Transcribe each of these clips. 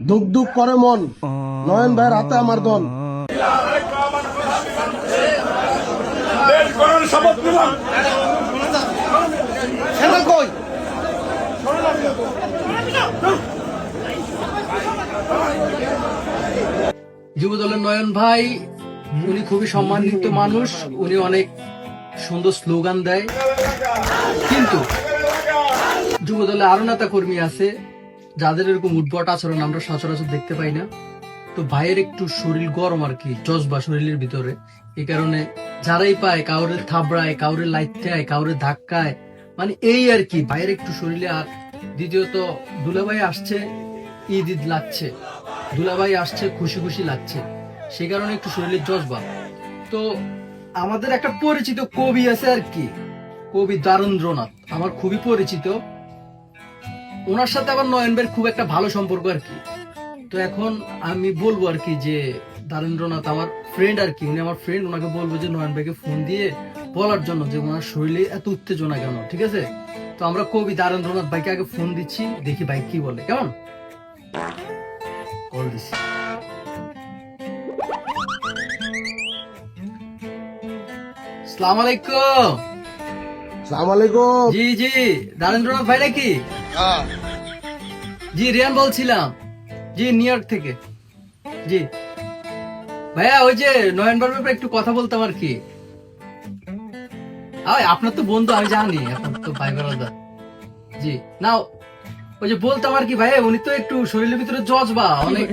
দুঃখ দুঃখ করে মন, নয়ন ভাইয়ের হাতে আমার দন। শপথ নিলাম। যুবদলের নয়ন ভাই উনি খুবই সম্মানিত মানুষ, উনি অনেক সুন্দর স্লোগান দেয়, কিন্তু যুবদলে আরো নেতা কর্মী আছে যাদের এরকম উদ্ভট আচরণ আমরা সচরাচর দেখতে পাই না। তো ভাইয়ের একটু শরীর গরম আর কি, জজবা শরীরের ভিতরে, এই কারণে যারাই পায় কাউরে থাবড়ায়, কাউরে লাইটায়, কাউরে ধাক্কায়, মানে এই আর কি ভাইয়ের একটু শরীরে। আর দ্বিতীয়ত দুলাভাই আসছে, ঈদ ঈদ লাগছে, দুলাভাই আসছে, খুশি খুশি লাগছে, সেই কারণে একটু শরীরের জজবা। তো আমাদের একটা পরিচিত কবি আছে আর কি, কবি দ্বারেন্দ্রনাথ, আমার খুবই পরিচিত, ওনার সাথে আবার নয়ন ভাইয়ের খুব একটা ভালো সম্পর্ক আর কি। তো এখন আমি বলবো আর কি যে দ্বারেন্দ্রনাথ আমার ফ্রেন্ড আর কি, উনি আমার ফ্রেন্ড, ওনাকে বলবো যে নয়ন ভাইকে ফোন দিয়ে বলার জন্য যে ওনার শরীরে এত উত্তেজনা কেন, ঠিক আছে? তো আমরা কবি দ্বারেন্দ্রনাথ ভাইকে আগে ফোন দিচ্ছি, দেখি ভাই কি বলে, কেমন? কল দিচ্ছি। আসসালামু আলাইকুম। সালাম আলাইকুম। জি জি, দ্বারেন্দ্রনাথ ভাই নাকি? জি, রিয়ান বলছিলাম, জি নিউ ইয়র্ক থেকে। জি ভাইয়া, ওই যে নয়ন ভাইয়ের ব্যাপারে একটু কথা বলতাম আর কি। আপনার তো বন্ধু, আমি জানি আপনার তো ভাই ব্রাদার। জি না, ওই যে বলতাম আর কি ভাইয়া, উনি তো একটু শরীরের ভিতরে জজবা, অনেক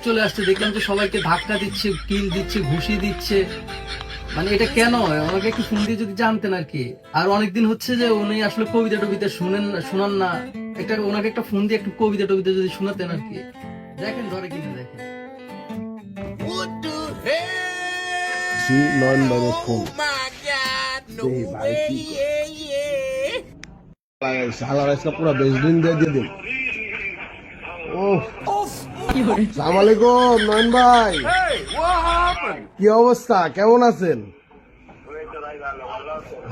চলে আসছে, দেখলাম যে সবাইকে ধাক্কা দিচ্ছে, কিল দিচ্ছে, ঘুষি দিচ্ছে, মানে এটা কেন? ওনাকে একটু ফোন দিয়ে যদি জানতেন আর কি। আর অনেকদিন হচ্ছে যে উনি আসলে কবিতা টবিতা শোনান না, একটা ওনাকে একটা ফোন দিয়ে একটু কবিতা টবিতা যদি শোনাতেন আর কি। দেখেন ধরে কিনা, দেখেন। নয়ন ভাইয়ের ফোন পুরো বেজদিন দিয়ে দিয়ে দিন। সালাম আলাইকুম নয়ন ভাই, কি অবস্থা, কেমন আছেন?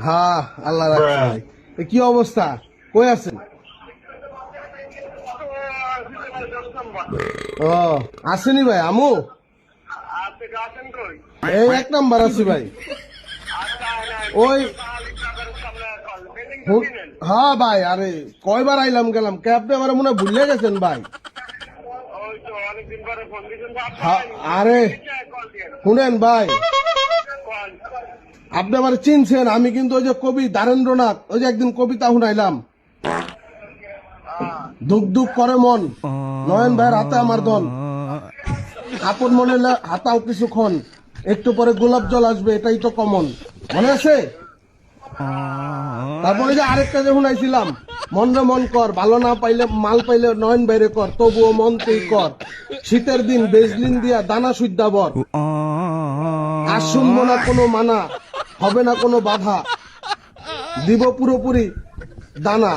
হ্যাঁ আল্লাহ রাখছে ভাই। কি অবস্থা, কই আছেন? ও আসেনি ভাই, আমু এই 1 নাম্বার আছি ভাই। ওই হ্যাঁ ভাই, আরে কয়বার আইলাম গেলাম, ক্যাবটা এবার মনে হয় ভুলে গেছেন ভাই। আরে শুনেন ভাই, আপনি আমার চিনছেন, আমি কিন্তু ওই যে কবি দ্বারেন্দ্রনাথ, ওই যে একদিন কবিতা শুনাইলাম, দুঃখ দুঃখ করে মন, নয়ন ভাইয়ের হাতে আমার দন। আপন মনে হাতাও কিছুক্ষণ, একটু পরে গোলাপ জল আসবে, এটাই তো কমন, মনে আছে? তারপরে যে আরেকটা যে শুনাইছিলাম, মন রে মন কর, ভালো না পাইলে মাল পাইলে নয়ন বাইরে কর, তবুও মন তুই কর, শীতের দিন বেজলিন দিয়া দানা সুদ্ধা বর, আর শুনবো না কোনো মানা, হবে না কোনো বাধা, দিব পুরোপুরি দানা,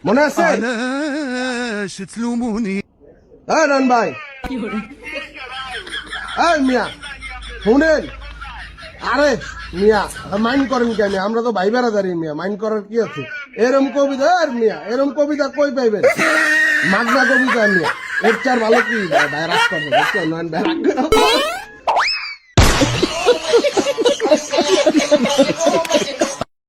মনে আছে? নয়ন ভাই, মিয়া শুনেন, আরে মিয়া মাইন্ড করেন কেন, আমরা তো ভাই বেড়াদারি মিয়া, মাইন্ড করার কি আছে? এরম কবিতা আর মিয়া, এরম কবিতা কই পাইবেন? মাগনা কবিতা মিয়া, এর চার ভালো কি ভাই রাগ করবে, নয়ন ভাই রাগ